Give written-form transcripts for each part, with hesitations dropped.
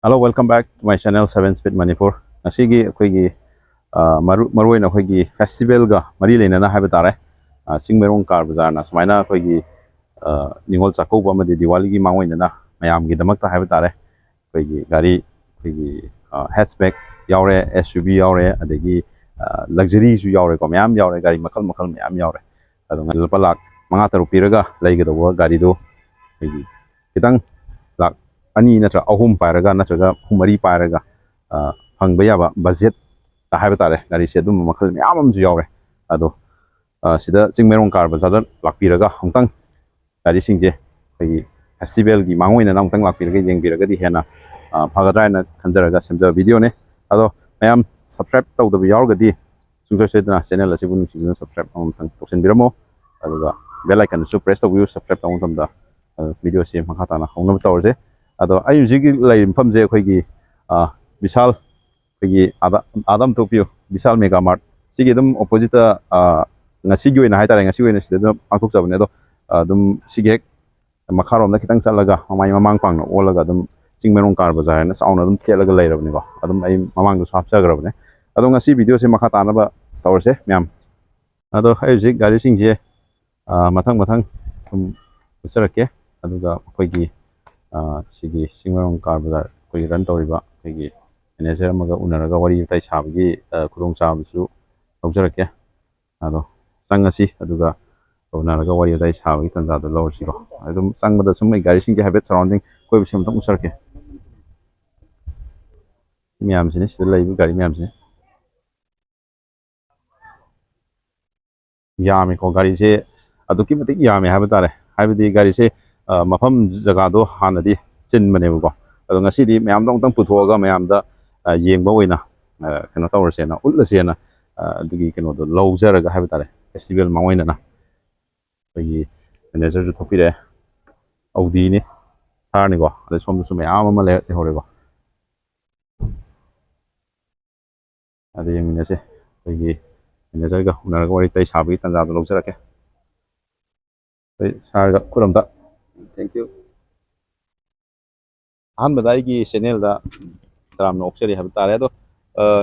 Hello, welcome back to my channel 7 Speed Manipur. Nasigi akoigi maruina akoigi festival ga mari leinana haiba tare. Singmerong Car Bazaar na sumaina akoigi Ningol Chakauba amadi Diwali gi mangoina na mayam gi damakta haiba tare. Akoigi gari akoigi hatchback yaure, SUV yaure, adagi luxury su yaure ko mayam yaure, gari makal mayam yaure. Adonga lupa lak manga tarup piraga laigadawa gari do akoigi kitang lak ani natra ahum pairaga natraga humari pairaga hangba yaba budget ta haiba tare gari se dum makhal myam amju yaure ado sida Singmerong Car Bazaar lakpiraga hongtang gari singje agi festival gi mangoina na hongtang lakpiraga yengbiraga di hena phagadra khanjaraga semja video ne ado mayam subscribe tawdaba yaurga di sungsa sedna channel asibu nungsi subscribe hongtang tosen biramo aduga bell icon su press tawu subscribe tawong tamda video se makha tana hongnam tawrje ado ayu jigi lai pham je khoi gi bisal khoi gi adam topio bisal mega mart sigi dum opposite ngasi gi oina haitare ngasi oina sida angkuk jabne do dum sigi hek makharom na kitang chalaga mamai mamang pang no olaga dum Singmerong Car Bazaar na sauna dum telaga lairabne ko adum ai mamang du sapcha grabne ado ngasi video se makha tana ba tawrse myam ado ayu jig gari singje mathang mathang ucharake aduga khoi gi sigi Singmerong Car Bazaar koi run tawriba koi manager amaga unaraga wari tai sabagi khudong chabusu lawjarake ado sangasi aduga unaraga wari tai sabagi tanja do lawrsi ko adum sangbada sum gari singge habit surrounding koi bisam tam usarake miyam sini sida laibu gari miyam sini yami ko gari se aduki matik yami habatare habidi gari se mafam jaga do hanadi chin mane ko ado ngasi di mayam dong tang puthoga mayam da yengba oina keno tawrse na ullase na adugi keno do lawjaraga habatare festival mangoina na agi manager ju thopire audi ni thar ni ko ade som su mayam ama le hore ko ade yengine se agi manager ga unaraga wari tai sabi tanja do lawjarake sarga kuramda thank you ahanbada aigi channel da taramna oksari haba tare ado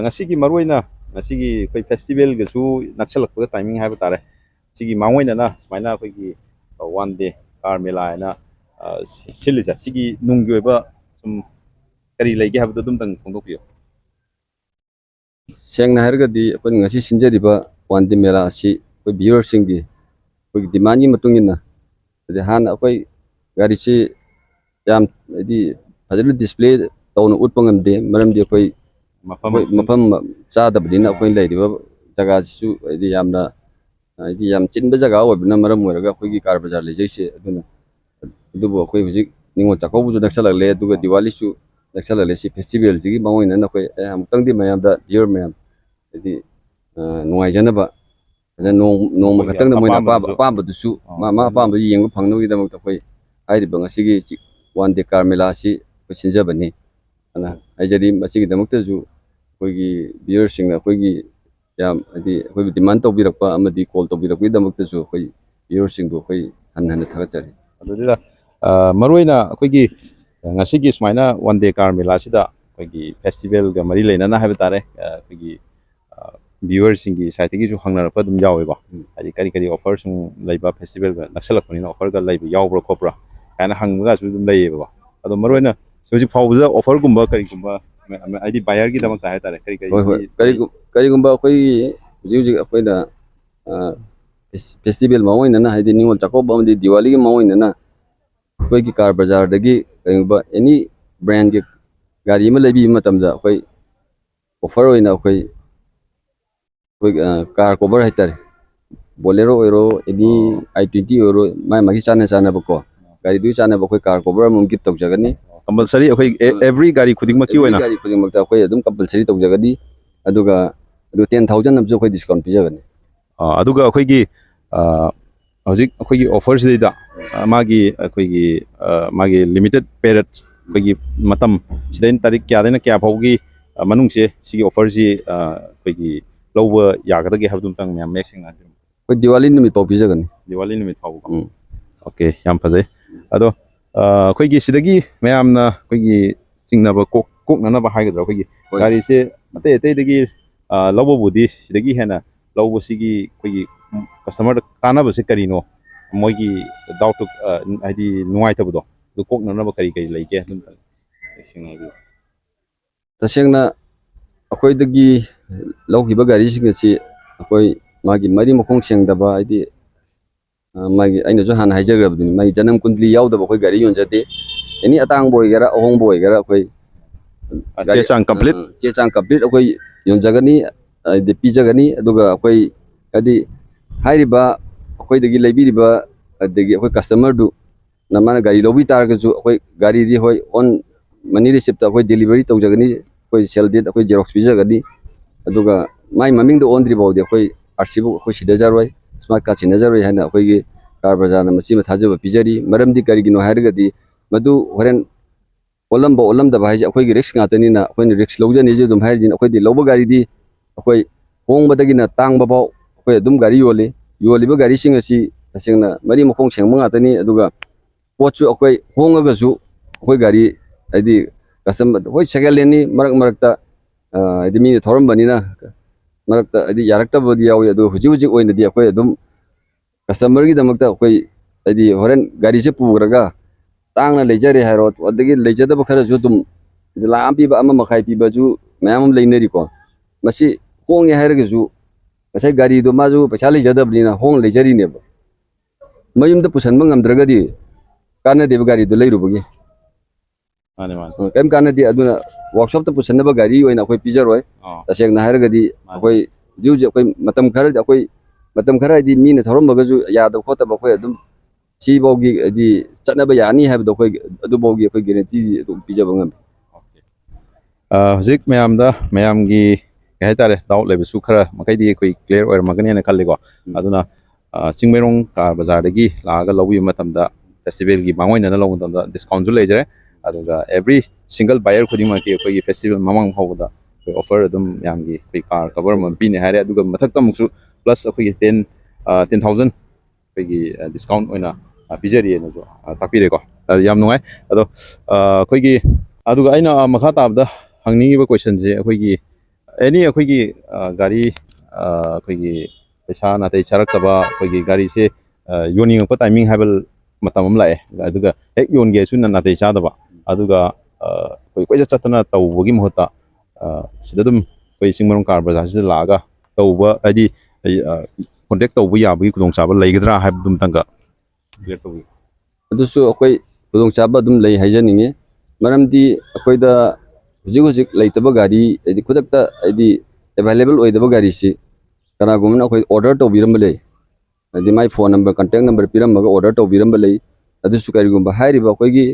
ngasigi maruina ngasigi koi festival ga su naksalakpa timing haba tare sigi mangoina na sumaina koi gi one day car mela na silisa sigi nunggi oiba sum kari legi haba dum tang phongdokpiyo Sengna hargadi akoi ngasi sinjariba one day mela asi koi viewers singdi koi demand gi matungina ade han akoi gari si yam di fajal display tawna utpangam de maram di akoi mafam chada badina akoi leidiba jaga su di yamna di yam chinba jaga oibna maram oiraga akoi gi car bazaar lejaise aduna adubo akoi hujik Ningol Chakauba ju naksalakle aduga Diwali su naksalakle si festival sigi mangoina na akoi amtang di mayam da viewer mayam jadi nuai jana ba ada nong makatang na moina pa du su ma pa ba yeng phang no gi da mak ta koi ai ri bang asigi one day car mela si ko sinja bani ana ai jadi masigi da mak ta ju koi gi viewer sing na koi gi yam adi koi demand to birak pa amadi call to birak gi da mak ta ju koi viewer sing do koi han thaga chari adudida maruina koi gi ngasigi sumaina one day car mela sida koi gi festival ga mari leina na haba tare koi gi viewers singi site gi ju hangna pa dum yawe ba adi kari offer sung laiba festival ga naksalak pani na offer ga laiba yawbra khopra kana hangga su dum lai ba ado maroina soji phawza offer gumba kari gumba adi buyer gi damak ta tare kari gumba koi ji akoi da festival maoina na haidi Ningol Chakauba amadi Diwali gi maoina na koi gi car bazaar dagi kayuba any brand gi gari ma laibi matamda koi offer oina koi car cover haitare bolero oiro any i20 oiro mai magi chana bako gari du chana bako car cover mum git tok jagani compulsory akoi every gari khuding ma ki oina gari khuding ma ta akoi adum compulsory tok jagani aduga 10,000 amju akoi discount pijagani aduga akoi gi hojik akoi gi offers da magi akoi gi magi limited period akoi gi matam sidain tarik kya dena kya phaugi manung se sigi offer ji akoi gi lawba yagada gi habdum tang myam mexing na koi Diwali numit pau pijagani Diwali numit phau okay yam phajai ado akoi gi sidagi myam na akoi gi ꯆꯤꯡꯅꯕ ꯀꯣꯛꯅꯅꯕ ꯍꯥꯏꯒꯗ꯭ꯔꯥ ꯑꯩꯈꯣꯏꯒꯤ ꯍꯣꯏ. ꯒꯥꯔꯤꯁꯦ ꯑꯇꯩ ꯑꯇꯩꯗꯒꯤ ꯂꯧꯕꯕꯨꯗꯤ ꯁꯤꯗꯒꯤ ꯍꯦꯟꯅ ꯂꯧꯕꯁꯤꯒꯤ ꯑꯩꯈꯣꯏꯒꯤ ꯀꯁꯇꯃꯔꯗ ꯀꯥꯟꯅꯕꯁꯦ ꯀꯔꯤꯅꯣ ꯃꯣꯏꯒꯤ ꯗꯥꯎꯠꯇꯨ ꯍꯥꯏꯗꯤ ꯅꯨꯡꯉꯥꯏꯇꯕꯗꯣ ꯑꯗꯨ ꯀꯣꯛꯅꯅꯕ ꯀꯔꯤ ꯀꯔꯤ ꯂꯩꯒꯦ ꯑꯗꯨꯝ ꯁꯦꯡꯅ ꯍꯥꯏꯕꯤꯌꯨ ꯇꯁꯦꯡꯅ ꯑꯩꯈꯣꯏꯗꯒꯤ ꯂꯧꯈꯤꯕ ꯒꯥꯔꯤꯁꯤꯡ ꯑꯁꯤ ꯑꯩꯈꯣꯏ ꯃꯥꯒꯤ ꯃꯔꯤ ꯃꯈꯣꯡ ꯁꯦꯡꯗꯕ ꯍꯥꯏꯗꯤ ꯃꯥꯒꯤ ꯑꯩꯅꯁꯨ ꯍꯥꯟꯅ ꯍꯥꯏꯖꯈ꯭ꯔꯕꯗꯨꯅꯤ ꯃꯥꯒꯤ ꯖꯅꯝ ꯀꯨꯟꯗꯂꯤ ꯌꯥꯎꯗꯕ ꯑꯩꯈꯣꯏ ꯒꯥꯔꯤ ꯌꯣꯟꯖꯗꯦ ꯑꯦꯅꯤ ꯑꯇꯥꯡꯕ ꯑꯣꯏꯒꯦꯔꯥ ꯑꯍꯣꯡꯕ ꯑꯣꯏꯒꯦꯔꯥ ꯑꯩꯈꯣꯏ ꯆꯦ ꯆꯥꯡ ꯀꯝꯄ꯭ꯂꯤꯠ ꯆꯦ ꯆꯥꯡ ꯀꯝꯄ꯭ꯂꯤꯠ ꯑꯩꯈꯣꯏ ꯌꯣꯟꯖꯒꯅꯤ ꯍꯥꯏꯗꯤ ꯄꯤꯖꯒꯅꯤ ꯑꯗꯨꯒ ꯑꯩꯈꯣꯏ ꯍꯥꯏꯗꯤ ꯍꯥꯏꯔꯤꯕ ꯑꯩꯈꯣꯏꯗꯒꯤ ꯂꯩꯕꯤꯔꯤꯕ ꯑꯗꯒꯤ ꯑꯩꯈꯣꯏ ꯀꯁꯇꯃꯔꯗꯨꯅ ꯃꯥꯅ ꯒꯥꯔꯤ ꯂꯧꯕꯤ ꯇꯥꯔꯒꯁꯨ ꯑꯩꯈꯣꯏ ꯒꯥꯔꯤꯗꯤ ꯍꯣꯏ ꯑꯣꯟ ꯃꯅꯤ ꯔꯤꯁꯤꯞꯇ ꯑꯩꯈꯣꯏ ꯗꯦꯂꯤꯚꯔꯤ ꯇꯧꯖꯒꯅꯤ ꯑꯩꯈꯣꯏ ꯁꯦꯜ ꯗꯦꯠ ꯑꯩꯈꯣꯏ ꯖꯦꯔꯣꯛꯁ ꯄꯤꯖꯒꯅꯤ ꯑꯗꯨꯒ ꯃꯥꯏ ꯃꯃꯤꯡꯗ ꯑꯣꯟꯗ꯭ꯔꯤ ꯐꯥꯎꯗꯤ ꯑꯩꯈꯣꯏ ꯑꯥꯔꯁꯤꯕꯨ ꯑꯩꯈꯣꯏ ꯁꯤꯟꯅꯖꯔꯣꯏ ꯁ꯭ꯃꯥꯔꯠ ꯀꯥꯔꯗ ꯁꯤꯟꯅꯖꯔꯣꯏ ꯍꯥꯏꯅ ꯑꯩꯈꯣꯏꯒꯤ ꯀꯥꯔ ꯕꯖꯥꯔꯅ ꯃꯁꯤꯃ ꯊꯥꯖꯕ ꯄꯤꯖꯔꯤ ꯃꯔꯝꯗꯤ ꯀꯔꯤꯒꯤꯅꯣ ꯍꯥꯏꯔꯒꯗꯤ ꯃꯗꯨ ꯍꯣꯔꯦꯟ ꯑꯣꯜꯂꯝꯕ ꯑꯣꯜꯂꯝꯗꯕ ꯍꯥꯏꯁꯦ ꯑꯩꯈꯣꯏꯒꯤ ꯔꯤꯛꯁ ꯉꯥꯛꯇꯅꯤꯅ ꯑꯩꯈꯣꯏꯅ ꯔꯤꯛꯁ ꯂꯧꯖꯅꯤꯁꯦ ꯑꯗꯨꯝ ꯍꯥꯏꯔꯤꯁꯤꯅ ꯑꯩꯈꯣꯏꯗꯤ ꯂꯧꯕ ꯒꯥꯔꯤꯗꯤ ꯑꯩꯈꯣꯏ ꯍꯣꯡꯕꯗꯒꯤꯅ ꯇꯥꯡꯕ ꯐꯥꯎ ꯑꯩꯈꯣই ꯑꯗꯨꯝ ꯒꯥꯔꯤ ꯌꯣꯜꯂꯤ ꯌꯣꯜꯂꯤꯕ ꯒꯥꯔꯤꯁꯤꯡ ꯑꯁꯤ ꯇꯁꯦꯡꯅ ꯃꯔꯤ ꯃꯈꯣꯡ ꯁꯦꯡꯕ ꯉꯥꯛꯇꯅꯤ ꯑꯗꯨꯒ ꯄꯣꯠꯁꯨ ꯑꯩꯈꯣꯏ ꯍꯣꯡꯉꯒꯁꯨ ꯑꯩꯈꯣꯏ ꯒꯥꯔꯤ ꯍꯥꯏꯗꯤ ꯀꯁꯇꯃꯔ ꯍꯣꯏ ꯁꯦꯀꯦꯟ ꯍꯦꯟꯅꯤ ꯃꯔꯛꯇ ꯍꯥꯏꯗꯤ ꯃꯤꯅ ꯊꯧꯔꯝꯕꯅꯤꯅ ꯃꯔꯛꯇ ꯍꯥꯏꯗꯤ ꯌꯥꯔꯛꯇꯕꯗꯤ ꯌꯥꯎꯏ ꯑꯗꯨ ꯍꯧꯖꯤꯛ ꯑꯣꯏꯅꯗꯤ ꯑꯩꯈꯣꯏ ꯑꯗꯨꯝ ꯀꯁꯇꯃꯔꯒꯤꯗꯃꯛꯇ ꯑꯩꯈꯣꯏ ꯍꯥꯏꯗꯤ ꯍꯣꯔꯦꯟ ꯒꯥꯔꯤꯁꯦ ꯄꯨꯈ꯭ꯔꯒ ꯇꯥꯡꯅ ꯂꯩꯖꯔꯦ ꯍꯥꯏꯔꯣ ꯑꯗꯒꯤ ꯂꯩꯖꯗꯕ ꯈꯔꯁꯨ ꯑꯗꯨꯝ ꯂꯥꯈ ꯑꯃ ꯄꯤꯕ 1.5 ꯄꯤꯕꯁꯨ ꯃꯌꯥꯝ ꯑꯃ ꯂꯩꯅꯔꯤꯀꯣ ꯃꯁꯤ ꯍꯣꯡꯉꯦ ꯍꯥꯏꯔꯒꯁꯨ ꯉꯁꯥꯏ ꯒꯥꯔꯤꯗꯣ ꯃꯥꯁꯨ ꯄꯩꯁꯥ ꯂꯩꯖꯗꯕꯅꯤꯅ ꯍꯣꯡꯅ ꯂꯩꯖꯔꯤꯅꯦꯕ ꯃꯌꯨꯝꯗ ꯄꯨꯁꯟꯕ ꯉꯝꯗ꯭ꯔꯒꯗꯤ ꯀꯥꯟꯅꯗꯦꯕ ꯒꯥꯔꯤꯗꯣ ꯂꯩꯔꯨꯕꯒꯤ ꯃꯥꯅꯦ ꯃꯥꯅꯦ ꯀꯔꯤꯝ ꯀꯥꯟꯅꯗꯦ ꯑꯗꯨꯅ ꯋꯥꯔꯛꯁꯣꯞꯇ ꯄꯨꯁꯟꯅꯕ ꯒꯥꯔꯤ ꯑꯣꯏꯅ ꯑꯩꯈꯣꯏ ꯄꯤꯖꯔꯣꯏ ꯇꯁꯦꯡꯅ ꯍꯥꯏꯔꯒꯗꯤ ꯑꯩꯈꯣꯏ ꯍꯧꯖꯤꯛ ꯑꯩꯈꯣꯏ ꯃꯇꯝ ꯈꯔꯗꯤ ꯑꯩꯈꯣꯏ ꯃꯇꯝ ꯈꯔ ꯍꯥꯏꯗꯤ ꯃꯤꯅ ꯊꯧꯔꯝꯕꯒꯁꯨ ꯌꯥꯗꯕ ꯈꯣꯠꯇꯕ ꯑꯩꯈꯣꯏ ꯑꯗꯨꯝ ꯁꯤꯐꯥꯎꯒꯤ ꯍꯥꯏꯗꯤ ꯆꯠꯅꯕ ꯌꯥꯅꯤ ꯍꯥꯏꯕꯗꯣ ꯑꯩꯈꯣꯏ ꯑꯗꯨꯐꯥꯎꯒꯤ ꯑꯩꯈꯣꯏ ꯒꯦꯔꯦꯟꯇꯤ ꯑꯗꯨꯝ ꯄꯤꯖꯕ ꯉꯝꯃꯤ ꯍꯧꯖꯤꯛ ꯃꯌꯥꯝꯒꯤ ꯀꯩ ꯍꯥꯏꯇꯥꯔꯦ ꯗꯥꯎꯠ ꯂꯩꯕꯁꯨ ꯈꯔ ꯃꯈꯩꯗꯤ ꯑꯩꯈꯣꯏ ꯀ꯭ꯂꯤꯌꯥꯔ ꯑꯣꯏꯔꯝꯃꯒꯅꯤꯅ ꯈꯜꯂꯤꯀꯣ ꯑꯗꯨꯅ ꯆꯤꯡꯃꯩꯔꯣꯡ ꯀꯥꯔ ꯕꯖꯥꯔꯗꯒꯤ ꯂꯥꯛꯑꯒ ꯂꯧꯕꯤꯕ ꯃꯇꯝꯗ ꯐꯦꯁꯇꯤꯚꯦꯜꯒꯤ ꯃꯥꯡꯑꯣꯏꯅꯅ ꯂꯧꯕ ꯃꯇꯝꯗ ꯗꯤꯁꯀꯥꯎꯟꯁꯨ ꯂꯩꯖꯔꯦ ꯑꯗꯨꯒ ꯑꯦꯕ꯭ꯔꯤ ꯁꯤꯡꯒꯜ ꯕꯥꯏꯌꯔ ꯈꯨꯗꯤꯡꯃꯛꯀꯤ ꯑꯩꯈꯣꯏꯒꯤ ꯐꯦꯁꯇꯤꯚꯦꯜ ꯃꯃꯥꯡ ꯐꯥꯎꯕꯗ ꯑꯩꯈꯣꯏ ꯑꯣꯐꯔ ꯑꯗꯨꯝ ꯃꯌꯥꯝꯒꯤ ꯑꯩꯈꯣꯏ ꯀꯥꯔ ꯀꯚꯔ ꯑꯃ ꯄꯤꯅꯤ ꯍꯥꯏꯔꯦ ꯑꯗꯨꯒ ꯃꯊꯛꯇ ꯑꯃꯨꯛꯁꯨ ꯄ꯭ꯂꯁ ꯑꯩꯈꯣꯏꯒꯤ 10,000 ꯑꯩꯈꯣꯏꯒꯤ ꯗꯤꯁꯀꯥꯎꯟ ꯑꯣꯏꯅ ꯄꯤꯖꯔꯤꯑꯅꯁꯨ ꯇꯥꯛꯄꯤꯔꯦꯀꯣ ꯌꯥꯝ ꯅꯨꯡꯉꯥꯏ ꯑꯗꯣ ꯑꯩꯈꯣꯏꯒꯤ ꯑꯗꯨꯒ ꯑꯩꯅ ꯃꯈꯥ ꯇꯥꯕꯗ ꯍꯪꯅꯤꯡꯉꯤꯕ ꯀꯣꯏꯁꯟꯁꯦ ꯑꯩꯈꯣꯏꯒꯤ ꯑꯦꯅꯤ ꯑꯩꯈꯣꯏꯒꯤ ꯒꯥꯔꯤ ꯑꯩꯈꯣꯏꯒꯤ ꯄꯩꯁꯥ ꯅꯥꯇꯩ ꯆꯥꯔꯛꯇꯕ ꯑꯩꯈꯣꯏꯒꯤ ꯒꯥꯔꯤꯁꯦ ꯌꯣꯟꯅꯤꯡꯉꯛꯄ ꯇꯥꯏꯃꯤꯡ ꯍꯥꯏꯕ ꯃꯇꯝ ꯑꯃ ꯂꯥꯛꯑꯦ ꯑꯗꯨꯒ ꯍꯦꯛ ꯌꯣꯟꯒꯦꯁꯨ ꯅꯥꯇꯩ ꯆꯥꯗꯕ ꯑꯗꯨꯒ ꯑꯩꯈꯣꯏ ꯀꯣꯏꯆꯠ ꯆꯠꯇꯅ ꯇꯧꯕꯒꯤ ꯃꯍꯨꯠꯇ ꯁꯤꯗ ꯑꯗꯨꯝ ꯑꯩꯈꯣꯏ ꯆꯤꯡꯃꯩꯔꯣꯡ ꯀꯥꯔ ꯕꯖꯥꯔꯁꯤꯗ ꯂꯥꯛꯑꯒ ꯇꯧꯕ ꯍꯥꯏꯗꯤ ꯀꯣꯟꯇꯦꯛ ꯇꯧꯕ ꯌꯥꯕꯒꯤ ꯈꯨꯗꯣꯡꯆꯥꯕ ꯂꯩꯒꯗ꯭ꯔꯥ ꯍꯥꯏꯕꯗꯨꯃꯇꯪꯒ ꯀ꯭ꯂꯤꯌꯥꯔ ꯇꯧꯕꯤꯌꯨ ꯑꯗꯨꯁꯨ ꯑꯩꯈꯣꯏ ꯈꯨꯗꯣꯡꯆꯥꯕ ꯑꯗꯨꯝ ꯂꯩ ꯍꯥꯏꯖꯅꯤꯡꯉꯤ ꯃꯔꯝꯗꯤ ꯑꯩꯈꯣꯏꯗ ꯍꯧꯖꯤꯛ ꯂꯩꯇꯕ ꯒꯥꯔꯤ ꯍꯥꯏꯗꯤ ꯈꯨꯗꯛꯇ ꯍꯥꯏꯗꯤ ꯑꯦꯚꯥꯏꯂꯦꯕꯜ ꯑꯣꯏꯗꯕ ꯒꯥꯔꯤꯁꯤ ꯀꯅꯥꯒꯨꯝꯕꯅ ꯑꯩꯈꯣꯏ ꯑꯣꯔꯗꯔ ꯇꯧꯕꯤꯔꯝꯕ ꯂꯩ ꯍꯥꯏꯗꯤ my phone number contact number ꯄꯤꯔꯝꯃꯒ ꯑꯣꯔꯗꯔ ꯇꯧꯕꯤꯔꯝꯕ ꯂꯩ ꯑꯗꯨꯁꯨ ꯀꯔꯤꯒꯨꯝꯕ ꯍꯥꯏꯔꯤꯕ ꯑꯩꯈꯣꯏꯒꯤ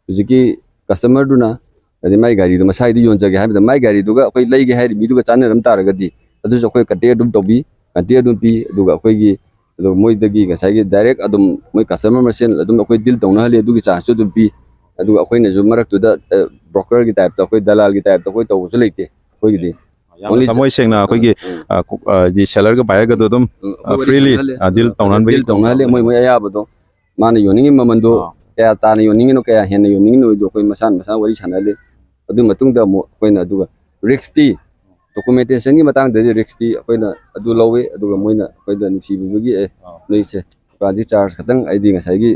ꯍꯧꯖꯤꯛꯀꯤ ꯀꯁꯇꯃꯔꯗꯨꯅ ꯍꯥꯏꯗꯤ ꯃꯥꯏ ꯒꯥꯔꯤꯗꯣ ꯃꯁꯥꯒꯤꯗꯨ ꯌꯣꯟꯖꯒꯦ ꯍꯥꯏꯕꯗ ꯃꯥꯏ ꯒꯥꯔꯤꯗꯨꯒ ꯑꯩꯈꯣꯏ ꯂꯩꯒꯦ ꯍꯥꯏꯔꯤꯕ ꯃꯤꯗꯨꯒ ꯆꯥꯟꯅꯔꯝ ꯇꯥꯔꯒꯗꯤ ꯑꯗꯨꯁꯨ ꯑꯩꯈꯣꯏ ꯀꯟꯇꯦꯛ ꯑꯗꯨꯝ ꯇꯧꯕꯤ ꯀꯟꯇꯦꯛ ꯑꯗꯨꯝ ꯄꯤ ꯑꯗꯨꯒ ꯑꯩꯈꯣꯏꯒꯤ ꯑꯗꯨꯒ ꯃꯣꯏꯗꯒꯤ ꯉꯁꯥꯏꯒꯤ ꯗꯥꯏꯔꯦꯛ ꯑꯗꯨꯝ ꯃꯣꯏ ꯀꯁꯇꯃꯔ ꯃꯁꯦꯟ ꯑꯗꯨꯝ ꯑꯩꯈꯣꯏ ꯗꯤꯜ ꯇꯧꯅꯍꯜꯂꯤ ꯑꯗꯨꯒꯤ ꯆꯥꯟꯁꯁꯨ ꯑꯗꯨꯝ ꯄꯤ ꯑꯗꯨꯒ ꯑꯩꯈꯣꯏꯅꯁꯨ ꯃꯔꯛꯇꯨꯗ ꯕ꯭ꯔꯣꯀꯔꯒꯤ ꯇꯥꯏꯞꯇ ꯑꯩꯈꯣꯏ ꯗꯂꯥꯜꯒꯤ ꯇꯥꯏꯞꯇ ꯑꯩꯈꯣꯏ ꯇꯧꯕꯁꯨ ꯂꯩꯇꯦ ꯑꯩꯈꯣꯏꯒꯤꯗꯤ ꯌꯥꯝꯅ ꯊꯃꯣꯏ ꯁꯦꯡꯅ ꯑꯩꯈꯣꯏꯒꯤ ꯁꯦꯂꯔꯒ ꯕꯥꯏꯌꯔꯒꯗꯣ ꯑꯗꯨꯝ ꯐ꯭ꯔꯤꯂꯤ ꯗꯤꯜ ꯇꯧꯅꯍꯟꯕꯒꯤ ꯇꯧꯅꯍꯜꯂꯦ ꯃꯣꯏ ꯑꯌꯥꯕꯗꯣ ꯃꯥꯅ ꯌꯣꯟꯅꯤꯡꯉꯤ ꯃꯃꯟꯗꯣ ꯀꯌా ꯇꯥꯅ ꯌꯣꯟꯅꯤꯡꯉꯤꯅꯣ ꯀꯌꯥ ꯍꯦꯟꯅ ꯌꯣꯟꯅꯤꯡꯉꯤꯅꯣꯗꯣ ꯑꯩꯈꯣꯏ ꯃꯁꯥꯅ ꯋꯥꯔꯤ ꯁꯥꯟꯅꯍꯜꯂꯤ ꯑꯗꯨ ꯃꯇꯨꯡꯗ ꯑꯃꯨꯛ ꯑꯩꯈꯣꯏꯅ ꯑꯗꯨꯒ ꯔꯤꯛꯁꯇꯤ ꯗꯣꯀꯨꯃꯦꯟꯇꯦꯁꯟꯒꯤ ꯃꯇꯥꯡꯗꯗꯤ ꯔꯤꯛꯁꯇꯤ ꯑꯩꯈꯣꯏꯅ ꯑꯗꯨ ꯂꯧꯋꯤ ꯑꯗꯨꯒ ꯃꯣꯏꯅ ꯑꯩꯈꯣꯏꯗ ꯅꯨꯡꯁꯤꯕꯤꯕꯒꯤ ꯅꯣꯏꯁꯦ ꯇ꯭ꯔꯥꯟꯖꯤꯠ ꯆꯥꯔꯖ ꯈꯛꯇꯪ ꯍꯥꯏꯗꯤ ꯉꯁꯥꯏꯒꯤ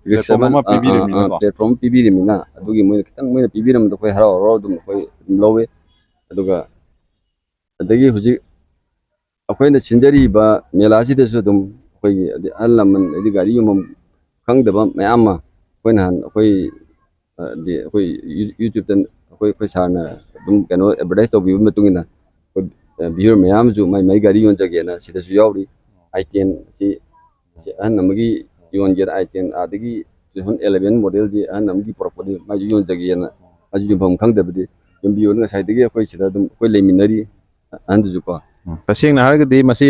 ꯄ꯭ꯂꯦꯠꯐꯣꯝ ꯑꯃ ꯄꯤꯕꯤꯔꯤꯕꯅꯤꯅꯀꯣ ꯄ꯭ꯂꯦꯠꯐꯣꯝ ꯄꯤꯕꯤꯔꯤꯕꯅꯤꯅ ꯑꯗꯨꯒꯤ ꯃꯣꯏꯅ ꯈꯤꯇꯪ ꯃꯣꯏꯅ ꯄꯤꯕꯤꯔꯝꯕꯗꯣ ꯑꯩꯈꯣꯏ ꯍꯔꯥꯎ ꯑꯗꯨꯝ ꯑꯩꯈꯣꯏ ꯑꯗꯨꯝ ꯂꯧꯋꯤ ꯑꯗꯨꯒ ꯑꯗꯒꯤ ꯍꯧꯖꯤꯛ ꯑꯩꯈꯣꯏꯅ ꯁꯤꯟꯖꯔꯤꯕ ꯃꯦꯂꯥꯁꯤꯗꯁꯨ ꯑꯗꯨꯝ ꯑꯩꯈꯣꯏꯒꯤ ꯑꯍꯜ ꯂꯃꯟ ꯍꯥꯏꯗꯤ ꯒꯥꯔꯤ ꯌꯣꯟꯐꯝ ꯈꯪꯗꯕ ꯃꯌꯥꯝ ꯑꯃ ꯑꯩꯈꯣꯏ ꯅꯍꯥꯟ ꯑꯩꯈꯣꯏ ꯌꯨꯇ꯭ꯌꯨꯕꯇ ꯑꯩꯈꯣꯏ ꯁꯥꯔꯅ ꯑꯗꯨꯝ ꯀꯩꯅꯣ ꯑꯦꯗꯚꯔꯇꯥꯏꯁ ꯇꯧꯕꯤꯕ ꯃꯇꯨꯡ ꯏꯟꯅ ꯑꯩꯈꯣꯏ ꯚꯤꯌꯨꯔ ꯃꯌꯥꯝꯁꯨ ꯃꯥꯏ ꯒꯥꯔꯤ ꯌꯣꯟꯖꯒꯦꯅ ꯁꯤꯗꯁꯨ ꯌꯥꯎꯔꯤ i10 ꯑꯁꯤ ꯑꯍꯟ ꯑꯃꯒꯤ ꯌꯣꯟꯒꯦꯅ i10 ꯑꯗꯒꯤ 2011 ꯃꯣꯗꯦꯜꯁꯤ ꯑꯍꯟ ꯑꯃꯒꯤ ꯄꯨꯔꯛꯄꯅꯤ ꯃꯥꯏꯁꯨ ꯌꯣꯟꯖꯒꯦꯅ ꯃꯥꯁꯨ ꯌꯣꯟꯐꯝ ꯈꯪꯗꯕꯗꯤ ꯌꯣꯟꯕꯤꯌꯣꯅ ꯉꯁꯥꯏꯗꯒꯤ ꯑꯩꯈꯣꯏ ꯁꯤꯗ ꯑꯗꯨꯝ ꯑꯩꯈꯣꯏ ꯂꯩꯃꯤꯟꯅꯔꯤ ꯑꯍꯟꯗꯨꯁꯨ ꯀꯣ ꯇꯁꯦꯡꯅ ꯍꯥꯏꯔꯒꯗꯤ ꯃꯁꯤ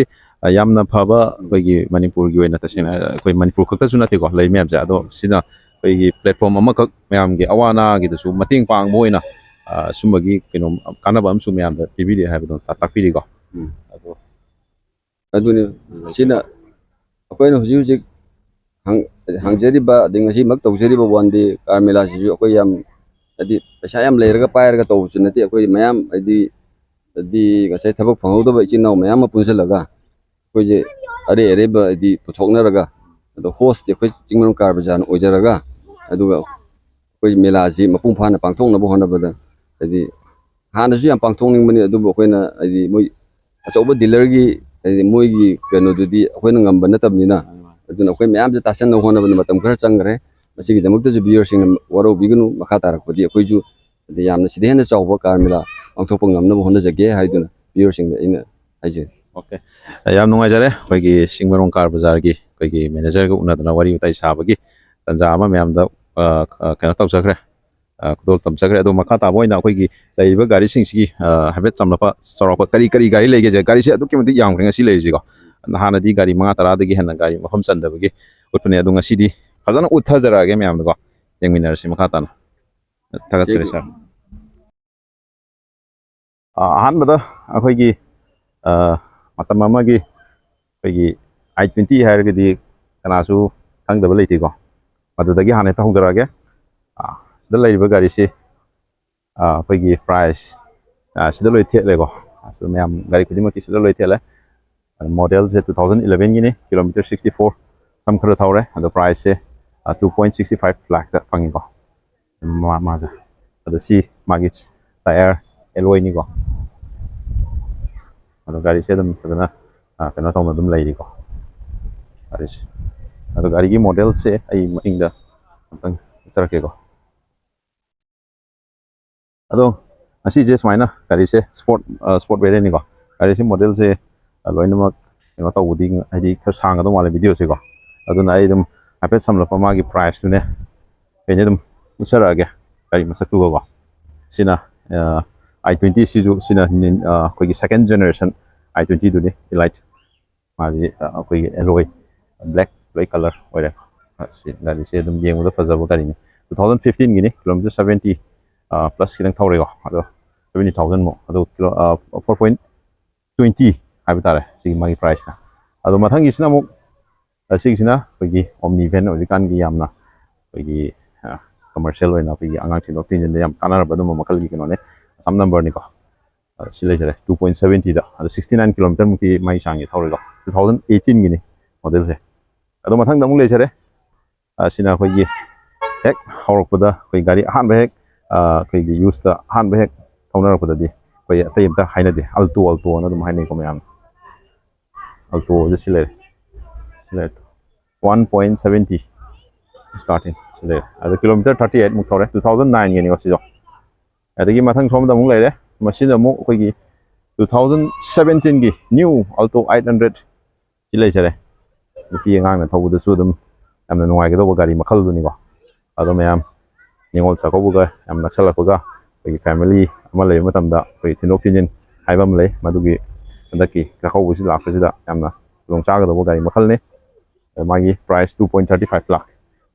ꯌꯥꯝꯅ ꯐꯕ ꯑꯩꯈꯣꯏꯒꯤ ꯃꯅꯤꯄꯨꯔꯒꯤ ꯑꯣꯏꯅ ꯇꯁꯦꯡꯅ ꯑꯩꯈꯣꯏ ꯃꯅꯤꯄꯨꯔ ꯈꯛꯇꯁꯨ ꯅꯠꯇꯦꯀꯣ ꯂꯩ ꯃꯌꯥꯝꯁꯦ ꯑꯗꯣ ꯁꯤꯅ ꯑꯩꯈꯣꯏꯒꯤ ꯄ꯭ꯂꯦꯠꯐꯣꯝ ꯑꯃꯈꯛ ꯃꯌꯥꯝꯒꯤ ꯑꯋꯥ ꯑꯅꯥꯒꯤꯗꯁꯨ ꯃꯇꯦꯡ ꯄꯥꯡꯕ ꯑꯣꯏꯅ ꯁꯨꯝꯕꯒꯤ ꯀꯩꯅꯣ ꯀꯥꯟꯅꯕ ꯑꯃꯁꯨ ꯃꯌꯥꯝꯗ ꯄꯤꯕꯤꯔꯦ ꯍꯥꯏꯕꯗꯣ ꯇꯥꯛꯄꯤꯔꯤꯀꯣ ꯑꯗꯨꯅꯤ ꯁꯤꯅ ꯑꯩꯈꯣꯏꯅ ꯍꯧꯖꯤꯛ ꯍꯥꯡꯖꯔꯤꯕ ꯑꯗꯩ ꯉꯁꯤꯃꯛ ꯇꯧꯖꯔꯤꯕ 1 day ꯀꯥꯔ ꯃꯦꯂꯥꯁꯤꯁꯨ ꯑꯩꯈꯣꯏ ꯌꯥꯝ ꯍꯥꯏꯗꯤ ꯄꯩꯁꯥ ꯌꯥꯝ ꯂꯩꯔꯒ ꯄꯥꯏꯔꯒ ꯇꯧꯕꯁꯨ ꯅꯠꯇꯦ ꯑꯩꯈꯣꯏ ꯃꯌꯥꯝ ꯍꯥꯏꯗꯤ ꯉꯁꯥꯏ ꯊꯕꯛ ꯐꯪꯍꯧꯗꯕ ꯏꯆꯤꯟ ꯏꯅꯥꯎ ꯃꯌꯥꯝ ꯑꯃ ꯄꯨꯟꯁꯤꯜꯂꯒ ꯑꯩꯈꯣꯏꯁꯦ ꯑꯔꯩ ꯑꯔꯩꯕ ꯍꯥꯏꯗꯤ ꯄꯨꯊꯣꯛꯅꯔꯒ ꯑꯗꯣ ꯍꯣꯁꯇꯤ ꯑꯩꯈꯣꯏ ꯆꯤꯡꯃꯩꯔꯣꯡ ꯀꯥꯔ ꯕꯖꯥꯔꯅ ꯑꯣꯏꯖꯔꯒ ꯑꯗꯨꯒ ꯑꯩꯈꯣꯏ ꯃꯦꯂꯥꯁꯤ ꯃꯄꯨꯡ ꯐꯥꯅ ꯄꯥꯡꯊꯣꯛꯅꯕ ꯍꯣꯠꯅꯕꯗ ꯍꯥꯏꯗꯤ ꯍꯥꯟꯅꯁꯨ ꯌꯥꯝ ꯄꯥꯡꯊꯣꯛꯅꯤꯡꯕꯅꯤ ꯑꯗꯨꯕꯨ ꯑꯩꯈꯣꯏꯅ ꯍꯥꯏꯗꯤ ꯃꯣꯏ ꯑꯆꯧꯕ ꯗꯤꯂꯔꯒꯤ ꯍꯥꯏꯗꯤ ꯃꯣꯏꯒꯤ ꯀꯩꯅꯣꯗꯨꯗꯤ ꯑꯩꯈꯣꯏꯅ ꯉꯝꯕ ꯅꯠꯇꯕꯅꯤꯅ ꯑꯗꯨꯅ ꯑꯩꯈꯣꯏ ꯃꯌꯥꯝꯁꯦ ꯇꯥꯁꯟꯅꯕ ꯍꯣꯠꯅꯕꯗ ꯃꯇꯝ ꯈꯔ ꯆꯪꯈ꯭ꯔꯦ ꯃꯁꯤꯒꯤꯗꯃꯛꯇꯁꯨ ꯚꯤꯌꯔꯁꯤꯡꯅ ꯋꯥꯔꯧꯕꯤꯒꯅꯨ ꯃꯈꯥ ꯇꯥꯔꯛꯄꯗꯤ ꯑꯩꯈꯣꯏꯁꯨ ꯍꯥꯏꯗꯤ ꯌꯥꯝꯅ ꯁꯤꯗ ꯍꯦꯟꯅ ꯆꯥꯎꯕ ꯀꯥꯔ ꯃꯦꯂꯥ ꯄꯥꯡꯊꯣꯛꯄ ꯉꯝꯅꯕ ꯍꯣꯠꯅꯖꯒꯦ ꯍꯥꯏꯗꯨꯅ ꯚꯤꯌꯔꯁꯤꯡꯗ ꯑꯩꯅ ꯍꯥꯏꯖꯔꯤ ꯑꯣꯀꯦ ꯌꯥꯝ ꯅꯨꯡꯉꯥꯏꯖꯔꯦ ꯑꯩꯈꯣꯏꯒꯤ ꯆꯤꯡꯃꯩꯔꯣꯡ ꯀꯥꯔ ꯕꯖꯥꯔꯒꯤ ꯑꯩꯈꯣꯏꯒꯤ ꯃꯦꯅꯦꯖꯔꯒ ꯎꯅꯗꯅ ꯋꯥꯔꯤ ꯋꯥꯇꯥꯏ ꯁꯥꯕꯒꯤ ꯇꯥꯟꯖꯥ ꯑꯃ ꯃꯌꯥꯝꯗ ꯀꯩꯅꯣ ꯇꯧꯖꯈ꯭ꯔꯦ ꯈꯨꯗꯣꯜ ꯇꯝꯖꯈ꯭ꯔꯦ ꯑꯗꯣ ꯃꯈꯥ ꯇꯥꯕ ꯑꯣꯏꯅ ꯑꯩꯈꯣꯏꯒꯤ ꯂꯩꯔꯤꯕ ꯒꯥꯔꯤꯁꯤꯡꯁꯤꯒꯤ ꯍꯥꯏꯐꯦꯠ ꯆꯝꯂꯞꯄ ꯆꯥꯎꯔꯥꯛꯄ ꯀꯔꯤ ꯒꯥꯔꯤ ꯂꯩꯒꯦꯁꯦ ꯒꯥꯔꯤꯁꯦ ꯑꯗꯨꯛꯀꯤ ꯃꯇꯤꯛ ꯌꯥꯝꯈ꯭ರೆ ꯉꯁꯤ ꯂꯩꯔꯤꯁꯤꯀꯣ ꯍꯥꯟꯅꯗꯤ ꯒꯥꯔꯤ 5-10ꯗꯒꯤ ꯍꯦꯟꯅ ꯒꯥꯔꯤ ꯃꯐꯝ ꯆꯟꯗꯕꯒꯤ ꯎꯠꯄꯅꯦ ꯑꯗꯣ ꯉꯁꯤꯗꯤ ꯐꯖꯅ ꯎꯠꯊꯖꯔꯛꯑꯒꯦ ꯃꯌꯥꯝꯗꯀꯣ ꯌꯦꯡꯃꯤꯟꯅꯔꯁꯤ ꯃꯈꯥ ꯇꯥꯅ ꯊꯥꯒꯠꯆꯔꯤ ꯁꯥꯔ ꯑꯍꯥꯟꯕꯗ ꯑꯩꯈꯣꯏꯒꯤ ꯃꯇꯝ ꯑꯃꯒꯤ ꯑꯩꯈꯣꯏꯒꯤ i20 ꯍꯥꯏꯔꯒꯗꯤ ꯀꯅꯥꯁꯨ ꯈꯪꯗꯕ ꯂꯩꯇꯦꯀꯣ ꯃꯗꯨꯗꯒꯤ ꯍꯥꯟꯅ ꯍꯦꯛꯇ ꯍꯧꯖꯔꯛꯑꯒꯦ ꯁꯤꯗ ꯂꯩꯔꯤꯕ ꯒꯥꯔꯤꯁꯤ ꯑꯩꯈꯣꯏꯒꯤ ꯄ꯭ꯔꯥꯏꯁ ꯁꯤꯗ ꯂꯣꯏ ꯊꯦꯠꯂꯦꯀꯣ ꯃꯌꯥꯝ ꯒꯥꯔꯤ ꯈꯨꯗꯤꯡꯃꯛꯀꯤ ꯁꯤꯗ ꯂꯣꯏ ꯊꯦꯠꯂꯦ ꯃꯣꯗꯦꯜꯁꯦ 2011ꯒꯤꯅꯤ ꯀꯤꯂꯣꯃꯤꯇꯔ 64 ꯁꯝ ꯈꯔ ꯊꯧꯔꯦ ꯑꯗꯣ ꯄ꯭ꯔꯥꯏꯁꯁꯦ 2.65 ꯂꯥꯛꯇ ꯐꯪꯉꯤꯀꯣ ꯃꯥꯁꯦ ꯑꯗꯣ ꯁꯤ ꯃꯥꯒꯤ ꯇꯥꯌꯔ ꯑꯦꯂꯣꯏꯅꯤꯀꯣ ꯑꯗꯣ ꯒꯥꯔꯤꯁꯦ ꯑꯗꯨꯝ ꯐꯖꯅ ꯀꯩꯅꯣ ꯇꯧꯅ ꯑꯗꯨꯝ ꯂꯩꯔꯤꯀꯣ ꯒꯥꯔꯤꯁꯦ ꯑꯗꯣ ꯒꯥꯔꯤꯒꯤ ꯃꯣꯗꯦꯜꯁꯦ ꯑꯩ ꯃꯅꯤꯡꯗ ꯑꯝꯇꯪ ꯆꯠꯆꯔꯛꯀꯦꯀꯣ ꯑꯗꯣ ꯉꯁꯤꯁꯦ ꯁꯨꯃꯥꯏꯅ ꯒꯥꯔꯤꯁꯦ ꯁ꯭ꯄꯣꯔꯠ ꯚꯦꯔꯤꯌꯟꯅꯤꯀꯣ ꯒꯥꯔꯤꯁꯦ ꯃꯣꯗꯦꯜꯁꯦ ꯂꯣꯏꯅꯃꯛ ꯀꯩꯅꯣ ꯇꯧꯕꯗꯤ ꯍꯥꯏꯗꯤꯈꯔ ꯁꯥꯡꯒꯗꯧ ꯃꯥꯜꯂꯦ ꯚꯤꯗꯤꯑꯣꯁꯦꯀꯣ ꯑꯗꯨꯅ ꯑꯩ ꯑꯗꯨꯝ ꯍꯥꯏꯐꯦꯠ ꯁꯝꯂꯞꯄ ꯃꯥꯒꯤ ꯄ꯭ꯔꯥꯏꯁꯇꯨꯅꯦ ꯀꯩꯅꯤ ꯑꯗꯨꯝ ꯎꯠꯆꯔꯛꯑꯒꯦ ꯒꯥꯔꯤ ꯃꯁꯛꯇꯨꯒꯀꯣ ꯁꯤꯅ i20 ꯁꯤꯅ ꯑꯩꯈꯣꯏꯒꯤ ꯁꯦꯀꯦꯟ ꯖꯦꯅꯦꯔꯦꯁꯟ i20ꯗꯨꯅꯤ ꯏꯂꯥꯏꯠ ꯃꯥꯁꯤ ꯑꯩꯈꯣꯏꯒꯤ ꯑꯦꯂꯣꯏ ꯕ꯭ꯂꯦꯛ ꯀꯂꯔ ꯑꯣꯏꯔꯦ ꯁꯤ ꯒꯥꯔꯤꯁꯦ ꯑꯗꯨꯝ ꯌꯦꯡꯕꯗ ꯐꯖꯕ ꯒꯥꯔꯤꯅꯤ 2015ꯒꯤꯅꯤ ꯀꯤꯂꯣꯃꯤꯇꯔ 70 ꯄ꯭ꯂꯁ ꯈꯤꯇꯪ ꯊꯧꯔꯦꯀꯣ ꯑꯗꯣ 70,000ꯃꯨꯛ ꯑꯗꯣ 4.20 ꯍꯥꯏꯕ ꯇꯥꯔꯦ ꯁꯤꯒꯤ ꯃꯥꯒꯤ ꯄ꯭ꯔꯥꯏꯁꯅ ꯑꯗꯣ ꯃꯊꯪꯒꯤꯁꯤꯅ ꯑꯃꯨꯛ ꯁꯤꯒꯤꯁꯤꯅ ꯑꯩꯈꯣꯏꯒꯤ ꯑꯣꯝꯅꯤ ꯚꯦꯟ ꯍꯧꯖꯤꯛꯀꯥꯟꯒꯤ ꯌꯥꯝꯅ ꯑꯩꯈꯣꯏꯒꯤ ꯀꯃꯔꯁꯤꯌꯦꯜ ꯑꯣꯏꯅ ꯑꯩꯈꯣꯏꯒꯤ ꯑꯉꯥꯡ ꯊꯤꯟꯗꯣꯛ ꯊꯤꯟꯖꯤꯟꯗ ꯌꯥꯝ ꯀꯥꯟꯅꯔꯕ ꯑꯗꯨꯝꯕ ꯃꯈꯜꯒꯤ ꯀꯩꯅꯣꯅꯦ ꯑꯁꯥꯝ ꯅꯝꯕꯔꯅꯤꯀꯣ ꯁꯤ ꯂꯩꯖꯔꯦ 2.70ꯗ ꯑꯗꯣ 69 ꯀꯤꯂꯣꯃꯤꯇꯔꯃꯨꯛꯇꯤ ꯃꯥꯒꯤ ꯆꯥꯡꯒꯤ ꯊꯧꯔꯦꯀꯣ 2018ꯒꯤꯅꯤ ꯃꯣꯗꯦꯜꯁꯦ ꯑꯗꯣ ꯃꯊꯪꯗ ꯑꯃꯨꯛ ꯂꯩꯖꯔꯦ ꯁꯤꯅ ꯑꯩꯈꯣꯏꯒꯤ ꯍꯦꯛ ꯍꯧꯔꯛꯄꯗ ꯑꯩꯈꯣꯏ ꯒꯥꯔꯤ ꯑꯍꯥꯟꯕ ꯍꯦꯛ ꯑꯩꯈꯣꯏꯒꯤ ꯌꯨꯁꯇ ꯑꯍꯥꯟꯕ ꯍꯦꯛ ꯊꯧꯅꯔꯛꯄꯗꯗꯤ ꯑꯩꯈꯣꯏ ꯑꯇꯩ ꯑꯝꯇ ꯍꯥꯏꯅꯗꯦ ꯑꯜꯇꯣꯅ ꯑꯗꯨꯝ ꯍꯥꯏꯅꯩꯀꯣ ꯃꯌꯥꯝ ꯑꯜꯇꯣꯁꯦ ꯁꯤ ꯂꯩꯔꯦ 1.70 ꯁ꯭ꯇꯥꯔꯇꯤꯡ ꯁꯤ ꯂꯩꯔꯦ ꯑꯗꯣ ꯀꯤꯂꯣꯃꯤꯇꯔ 38 ꯃꯨꯛ ꯊꯧꯔꯦ 2009ꯒꯤꯅꯤꯀꯣ ꯁꯤꯁꯨ ꯑꯗꯒꯤ ꯃꯊꯪ ꯁꯣꯝꯗ ꯑꯃꯨꯛ ꯂꯩꯔꯦ ꯃꯁꯤꯅ ꯑꯃꯨꯛ ꯑꯩꯈꯣꯏꯒꯤ 2017ꯒꯤ ꯅ꯭ꯌꯨ ꯑꯜꯇꯣ 800 ꯁꯤ ꯂꯩꯖꯔꯦ ꯅꯨꯄꯤ ꯑꯉꯥꯡꯅ ꯊꯧꯕꯗꯁꯨ ꯑꯗꯨꯝ ꯌꯥꯝꯅ ꯅꯨꯡꯉꯥꯏꯒꯗꯧꯕ ꯒꯥꯔꯤ ꯃꯈꯜꯗꯨꯅꯤꯀꯣ ꯑꯗꯣ ꯃꯌꯥꯝ ꯅꯤꯉꯣꯜ ꯆꯥꯛꯀꯧꯕꯒ ꯌꯥꯝ ꯅꯛꯁꯜꯂꯛꯄꯒ ꯑꯩꯈꯣꯏꯒꯤ ꯐꯦꯃꯤꯂꯤ ꯑꯃ ꯂꯩꯕ ꯃꯇꯝꯗ ꯑꯩꯈꯣꯏ ꯊꯤꯟꯗꯣꯛ ꯊꯤꯟꯖꯤꯟ ꯍꯥꯏꯕ ꯑꯃ ꯂꯩ ꯃꯗꯨꯒꯤ ꯍꯟꯗꯛꯀꯤ ꯆꯥꯛꯀꯧꯕꯁꯤ ꯂꯥꯛꯄꯁꯤꯗ ꯌꯥꯝꯅ ꯈꯨꯗꯣꯡꯆꯥꯒꯗꯧꯕ ꯒꯥꯔꯤ ꯃꯈꯜꯅꯤ ꯃꯥꯒꯤ ꯄ꯭ꯔꯥꯏꯁ 2.35 ꯂꯥꯛ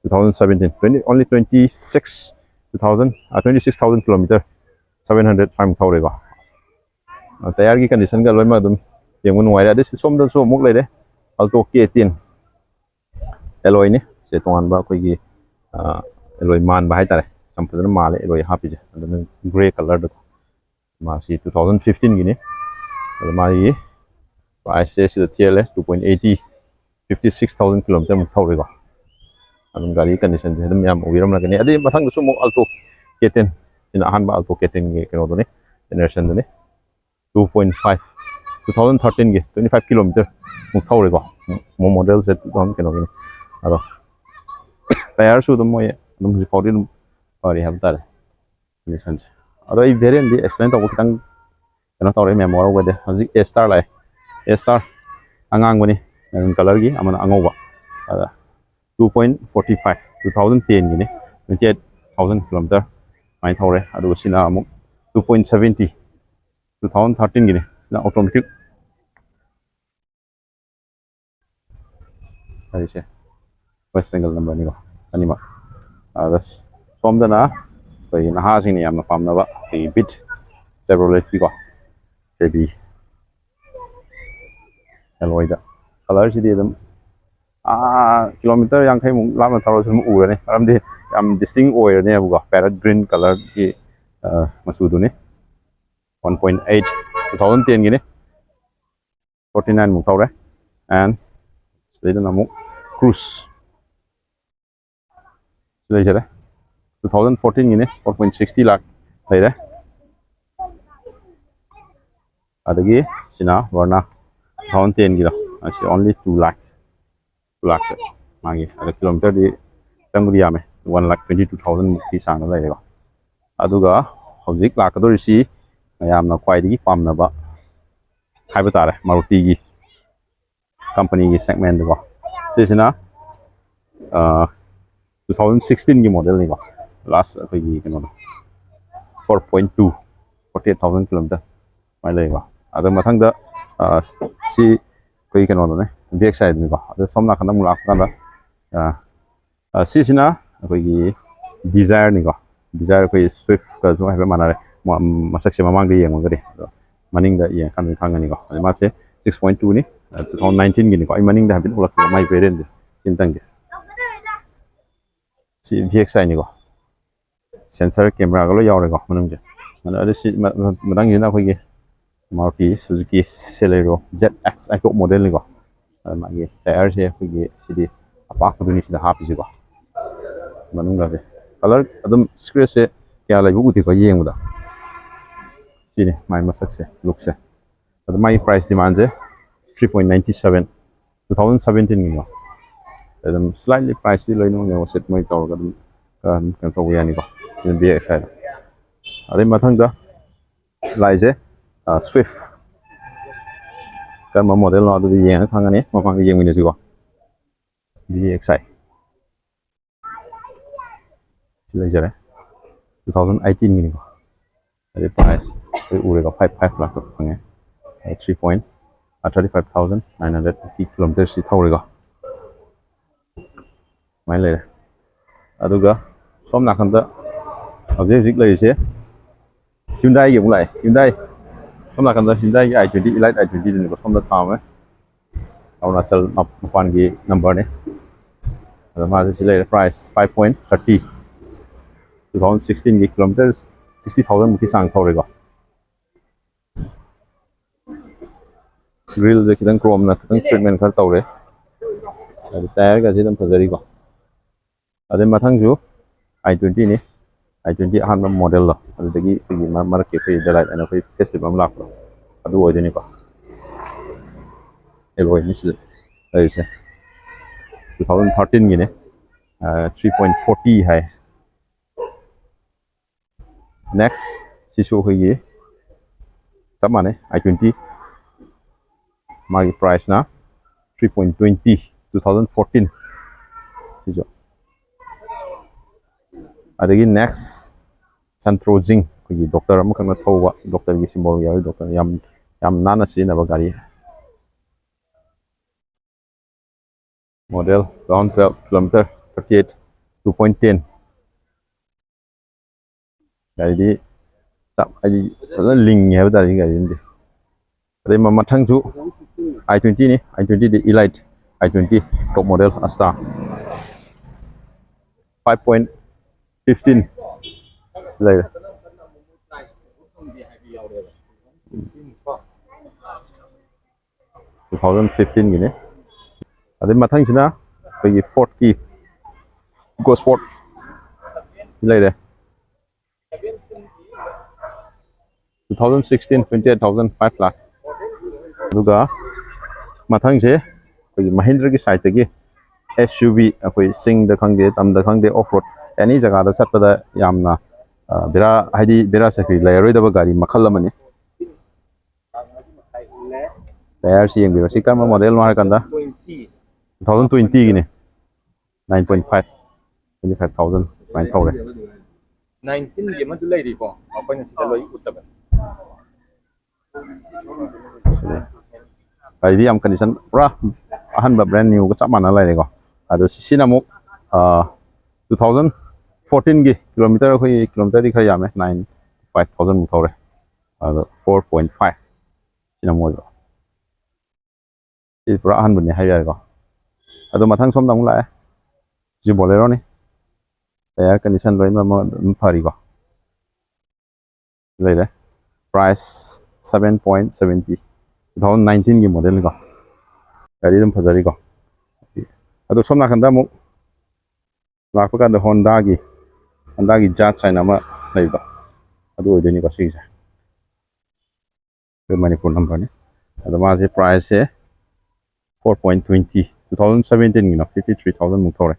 2017 only 26,000 ꯀꯤꯂꯣꯃꯤꯇꯔ 700 ꯁ꯭ꯋꯥꯏꯃꯨꯛ ꯊꯧꯔꯦꯀꯣ ꯇꯌꯥꯔꯒꯤ ꯀꯟꯗꯤꯁꯟꯒ ꯂꯣꯏꯅꯃꯛ ꯑꯗꯨꯝ ꯌꯦꯡꯕ ꯅꯨꯡꯉꯥꯏꯔꯦ ꯑꯗꯩ ꯁꯣꯝꯗꯁꯨ ꯑꯃꯨꯛ ꯂꯩꯔꯦ ꯑꯜꯇꯣ K10 ꯑꯦꯂꯣꯏꯅꯤ ꯁꯤ ꯇꯣꯉꯥꯟꯕ ꯑꯩꯈꯣꯏꯒꯤ ꯑꯦꯂꯣꯏ ꯃꯥꯟꯕ ꯍꯥꯏꯇꯥꯔꯦ ꯌꯥꯝ ꯐꯖꯅ ꯃꯥꯜꯂꯦ ꯑꯦꯂꯣꯏ ꯍꯥꯞꯄꯤꯁꯦ ꯑꯗꯨꯅ ꯒ꯭ꯔꯦ ꯀꯂꯔꯗ ꯃꯥꯁꯤ 2015ꯒꯤꯅꯤ ꯑꯗꯣ ꯃꯥꯒꯤ ꯄ꯭ꯔꯥꯏꯁꯁꯦ ꯁꯤꯗ ꯊꯦꯜꯂꯦ 2.80 56,000 ꯀꯤꯂꯣꯃꯤꯇꯔꯃꯨꯛ ꯊꯧꯔꯦꯀꯣ ꯑꯗꯨꯝ ꯒꯥꯔꯤ ꯀꯟꯗꯤꯁꯟꯁꯦ ꯑꯗꯨꯝ ꯌꯥꯝ ꯎꯕꯤꯔꯝꯂꯒꯅꯤ ꯑꯗꯩ ꯃꯊꯪꯗꯁꯨ ꯑꯃꯨꯛ ꯑꯜꯇꯣ K10 ꯁꯤꯅ ꯑꯍꯥꯟꯕ ꯑꯜꯇꯣ K10ꯒꯤ ꯀꯩꯅꯣꯗꯨꯅꯤ ꯖꯦꯅꯦꯔꯦꯁꯟꯗꯨꯅꯤ 2.5 2013ꯒꯤ 25 ꯀꯤꯂꯣꯃꯤꯇꯔ ꯃꯨꯛ ꯊꯧꯔꯦꯀꯣ ꯃꯣꯗꯦꯜꯁꯦ 2000 ꯀꯩꯅꯣꯒꯤꯅꯤ ꯑꯗꯣ ꯇꯌꯥꯔꯁꯨ ꯑꯗꯨꯝ ꯃꯣꯏ ꯑꯗꯨꯝ ꯍꯧꯖꯤꯛ ꯐꯥꯎꯗꯤ ꯑꯗꯨꯝ ꯐꯔꯤ ꯍꯥꯏꯕ ꯇꯥꯔꯦ ꯀꯟꯗꯤꯁꯟꯁꯦ ꯑꯗꯣ ꯑꯩ ꯚꯦꯔꯤꯌꯟꯗꯤ ꯑꯦꯛꯁꯄ꯭ꯂꯦꯟ ꯇꯧꯕ ꯈꯤꯇꯪ ꯀꯩꯅꯣ ꯇꯧꯔꯦ ꯃꯦꯃꯣ ꯋꯥꯔꯧꯒꯗꯦ ꯍꯧꯖꯤꯛ A ꯁ꯭ꯇꯥꯔ ꯂꯥꯛꯑꯦ A ꯁ꯭ꯇꯥꯔ ꯑꯉꯥꯡꯕꯅꯤ ꯃꯦꯔꯨꯟ ꯀꯂꯔꯒꯤ ꯑꯃꯅ ꯑꯉꯧꯕ ꯑꯗ 2.45 2010ꯒꯤꯅꯤ 28,000 ꯀꯤꯂꯣꯃꯤꯇꯔ ꯁꯨꯃꯥꯏꯅ ꯊꯧꯔꯦ ꯑꯗꯨꯒ ꯁꯤꯅ ꯑꯃꯨꯛ 2.70 2013ꯒꯤꯅꯤ ꯁꯤꯅ ꯑꯣꯇꯣꯃꯦꯇꯤꯛ ꯒꯥꯔꯤꯁꯦ ꯋꯦꯁ ꯕꯦꯡꯒꯜ ꯅꯝꯕꯔꯅꯤꯀꯣ ꯑꯅꯤꯃꯛ ꯑꯗ ꯁꯣꯝꯗꯅ ꯑꯩꯈꯣꯏꯒꯤ ꯅꯍꯥꯁꯤꯡꯅ ꯌꯥꯝꯅ ꯄꯥꯝꯅꯕ ꯑꯩꯈꯣꯏꯒꯤ ꯕꯤꯠ ꯆꯦꯚ꯭ꯔꯣꯂꯦꯠꯀꯤꯀꯣ ꯆꯦꯕꯤ ꯑꯦꯂꯣꯏꯗ ꯀꯂꯔꯁꯤꯗꯤ ꯑꯗꯨꯝ kilometer yang kai mung lam na tharo sum ure ne aram de am distinct oil ne abuga parrot green color ki masu du ne 1.8 2010 gi ne 49 mung thawre and sele na muk cruise sele jare 2014 gi ne 4.60 lakh lai re adagi sina warna 2010 gi lo asi only 2 lakh magi ada kilometer di tangri ame 1,22,000 mukti sang lai re aduga hojik lakadori si mayamna khwaidagi pamnaba haiba tare Maruti gi company gi segment ko sisina 2016 gi model ni ko last gi kano 4.2 48,000 km mai lai ko ada mathang da si koi kano ne back side ni ko ada somna khana mula khana sisina gi desire ni ko desire koi swift ka zo haiba manare masak se mamang de yeng ngari maning da yeng kan khangani ko ma se 6.2 ni 2019 gini ko ai maning da habit ulak mai parent sintang ge si VXI ni ko sensor camera ga lo yaw re ko manung je mana ada si madang yina ko ge Maruti Suzuki Celerio ZX Eco model ni ko ma ge tire se ko ge sidi apa ko ni sida happy ko manung ga se color adum scratch se kya lai bu uti ko yeng da sini mai masak se look se adum mai price demand je 3.97 2017 gi adum slightly price di loino ne set mai taw kan taw yani ko in BXI ade mathang da laije Swift kan model no adu yeng khangani mapang yeng ni ko BXI silai jare 2018 gi ko ade price ure ko 55 lakh phange 35,950 kilometers si thawre ko mai le aduga som na khanda object lai se Hyundai gi mulai Hyundai som na khanda Hyundai i20 Elite i20 ni ko som da thame Arunachal mapan gi number ne ada ma se silai price 5.30 2016 gi kilometers 60,000 muki sang thawre ko grill je kitang chrome na kitang treatment khar tawre adi tire ga jidam phajari ko ade mathang ju i20 ni i20 han model lo adagi market pe dalai ana pe festival lak lo adu odini ko eloi ni se ai se 2013 gi ne 3.40 hai next sisu hoyi samane i20 magi price na 3.20 2014 sijo adagi next Santrojing kogi doctor am kan thawa doctor gi symbol ya doctor yam nana sina ba gari model round 12 kilometer 38 2.10 gari di sap aji ling ya ba dari gari ndi ade mathang ju i20 ni i20 di Elite i20 top model Asta 5.15 lai 2015 gini ade mathang china kogi Ford ki Go Sport lai re 2016 28,000 5 lakh duga mathang je kogi Mahindra ki side gi SUV akoi sing da khangde tam da khangde off road any jaga da chat da yamna bera haidi bera sakri layaroi da gari makhal amani tire si yeng si kama model no kanda 2020 gini 9.5 25,000 fine thawre 19 ge ma tu lai ri ko apana sida loi uttaba Kali am condition pura ahan ba brand new ka chamana lai ko ado sinamuk 2014 gi kilometer khoi kilometer di khaya me 95,000 mu thawre ado 4.5 sinamoi ko pura ahan bune hai ko ꯑꯗꯣ ꯃꯊꯪ ꯁꯣꯝꯗ ꯑꯃꯨꯛ ꯂꯥꯛꯑꯦ ꯁꯤ ꯕꯣꯂꯦꯔꯣꯅꯤ tyre condition ꯂꯣꯏꯅꯃꯛ ꯑꯗꯨꯝ ꯐꯔꯤꯀꯣ ꯂꯩꯔꯦ price 7.70 2019ꯒꯤ ꯃꯣꯗꯦꯜꯅꯤꯀꯣ ꯒꯥꯔꯤ ꯑꯗꯨꯝ ꯐꯖꯔꯤꯀꯣ ꯑꯗꯣ ꯁꯣꯝ ꯅꯥꯀꯟꯗ ꯑꯃꯨꯛ ꯂꯥꯛꯄ ꯀꯥꯟꯗ ꯍꯣꯟꯗꯥꯒꯤ ꯖꯥꯠ ꯍꯥꯏꯅ ꯑꯃ ꯂꯩꯕꯗꯣ ꯑꯗꯨ ꯑꯣꯏꯗꯣꯏꯅꯤꯀꯣ ꯁꯤꯒꯤꯁꯦ ꯑꯩꯈꯣꯏ ꯃꯅꯤꯄꯨꯔ ꯅꯝꯕꯔꯅꯤ ꯑꯗꯣ ꯃꯥꯁꯦ ꯄ꯭ꯔꯥꯏꯁꯁꯦ 4.20 2017ꯒꯤꯅꯣ 53,000 ꯃꯨꯛ ꯊꯧꯔꯦ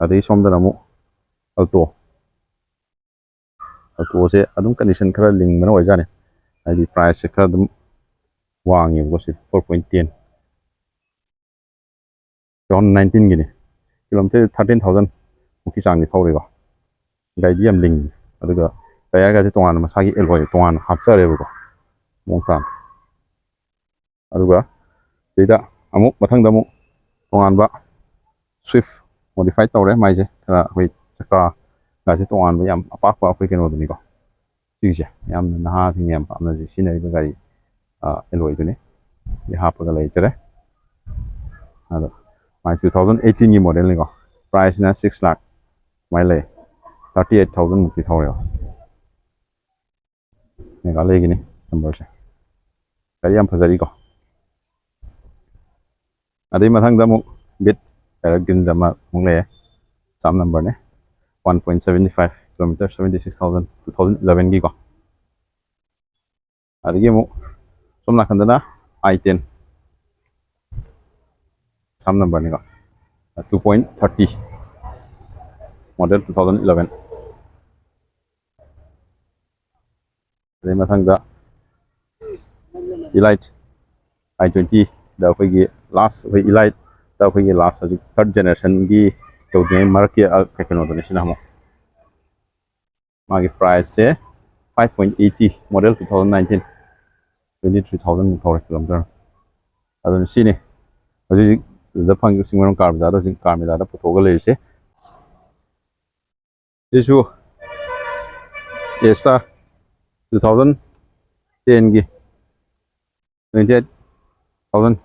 ꯑꯗꯒꯤ ꯁꯣꯝꯗꯅ ꯑꯃꯨꯛ ꯑꯜꯇꯣꯁꯦ ꯑꯗꯨꯝ ꯀꯟꯗꯤꯁꯟ ꯈꯔ ꯂꯤꯡꯕꯅ ꯑꯣꯏꯖꯥꯠꯅꯤ ꯍꯥꯏꯗꯤ ꯄ꯭ꯔꯥꯏꯁꯁꯦ ꯈꯔ ꯑꯗꯨꯝ ꯋꯥꯡꯉꯦꯕꯀꯣ ꯁꯤ 4.10 2019ꯒꯤꯅꯤ ꯀꯤꯂꯣꯃꯤꯇꯔ 13,000 ꯃꯨꯛꯀꯤ ꯆꯥꯡꯗꯤ ꯊꯧꯔꯦꯀꯣ ꯒꯥꯔꯤꯗꯤ ꯌꯥꯝ ꯂꯤꯡꯉꯤ ꯑꯗꯨꯒ ꯇꯥꯌꯔꯒꯁꯦ ꯇꯣꯉꯥꯟꯅ ꯃꯁꯥꯒꯤ ꯑꯦꯂꯣꯏ ꯇꯣꯉꯥꯟꯅ ꯍꯥꯞꯆꯔꯦꯕꯀꯣ ꯃꯑꯣꯡ ꯇꯥꯅ ꯑꯗꯨꯒ ꯁꯤꯗ ꯑꯃꯨꯛ ꯃꯊꯪꯗ ꯑꯃꯨꯛ ꯇꯣꯉꯥꯟꯕ ꯁ꯭ꯋꯤꯐ ꯃꯣꯗꯤꯐꯥꯏꯠ ꯇꯧꯔꯦ ꯃꯥꯏꯁꯦ ꯈꯔ ꯑꯩꯈꯣꯏ ꯆꯀꯥꯒꯁꯦ ꯇꯣꯉꯥꯟꯕ ꯌꯥꯝ ꯑꯄꯥꯛꯄ ꯑꯩꯈꯣꯏ ꯀꯩꯅꯣꯗꯨꯅꯤꯀꯣ ꯁꯤꯒꯤꯁꯦ ꯌꯥꯝꯅ ꯅꯍꯥꯁꯤꯡꯅ ꯌꯥꯝ ꯄꯥꯝꯅ ꯁꯤꯖꯤꯟꯅꯔꯤꯕ ꯒꯥꯔꯤ ꯑꯦꯂꯣꯏꯗꯨꯅꯤ ꯍꯥꯞꯄꯒ ꯂꯩꯖꯔꯦ ꯑꯗꯣ ꯃꯥꯏ 2018ꯒꯤ ꯃꯣꯗꯦꯜꯅꯤꯀꯣ ꯄ꯭ꯔꯥꯏꯁꯅ 6 lakh ꯁꯨꯃꯥꯏꯅ ꯂꯩ 38,000 ꯃꯨꯛꯇꯤ ꯊꯧꯔꯦꯕ ꯃꯦꯘꯥꯂꯌꯥꯒꯤꯅꯤ ꯅꯝꯕꯔꯁꯦ ꯒꯥꯔꯤ ꯌꯥꯝ ꯐꯖꯔꯤꯀꯣ ꯑꯗꯩ ꯃꯊꯪꯗ ꯑꯃꯨꯛ ꯕꯤꯠ ꯄꯦꯔꯠ ꯒ꯭ꯔꯤꯟꯗ ꯑꯃ ꯑꯃꯨꯛ ꯂꯩꯌꯦ ꯆꯥꯝ ꯅꯝꯕꯔꯅꯦ 1.75 ꯀꯤꯂꯣꯃꯤꯇꯔ 76,000 2011ꯒꯤꯀꯣ ꯑꯗꯒꯤ ꯑꯃꯨꯛ ꯁꯣꯝ ꯅꯥꯀꯟꯗꯅ i10 ꯁꯥꯝ ꯅꯝꯕꯔꯅꯤꯀꯣ 2.30 ꯃꯣꯗꯦꯜ 2011 ꯑꯗꯩ ꯃꯊꯪꯗ ꯏꯂꯥꯏꯠ i20ꯗ ꯑꯩꯈꯣꯏꯒꯤ ꯂꯥꯁ ꯑꯩꯈꯣꯏ ꯏꯂꯥꯏꯠꯇ ꯑꯩꯈꯣꯏꯒꯤ ꯂꯥꯁ ꯍꯧꯖꯤꯛ 3rd ꯖꯦꯅꯦꯔꯦꯁꯟꯒꯤ ꯇꯧꯗ꯭ꯔꯤꯉꯩ ꯃꯔꯛꯀꯤ ꯀꯩꯅꯣꯗꯨꯅꯤ ꯁꯤꯅ ꯑꯃꯨꯛ ꯃꯥꯒꯤ ꯄ꯭ꯔꯥꯏꯁꯁꯦ 5.80 ꯃꯣꯗꯦꯜ 2019 23,000 ꯃꯨꯛ ꯊꯧꯔꯦ ꯀꯤꯂꯣꯃꯤꯇꯔ ꯑꯗꯨꯅ ꯁꯤꯅꯤ ꯍꯧꯖꯤꯛ ꯁꯤꯗ ꯐꯪꯉꯤꯕ ꯆꯤꯡꯃꯩꯔꯣꯡ ꯀꯥꯔ ꯕꯖꯥꯔꯗ ꯍꯧꯖꯤꯛ ꯀꯥꯔ ꯃꯦꯂꯥꯗ ꯄꯨꯊꯣꯛꯑꯒ ꯂꯩꯔꯤꯁꯦ ꯁꯤꯁꯨ ꯑꯦꯁꯇꯥꯔ 2010ꯒꯤ 28,000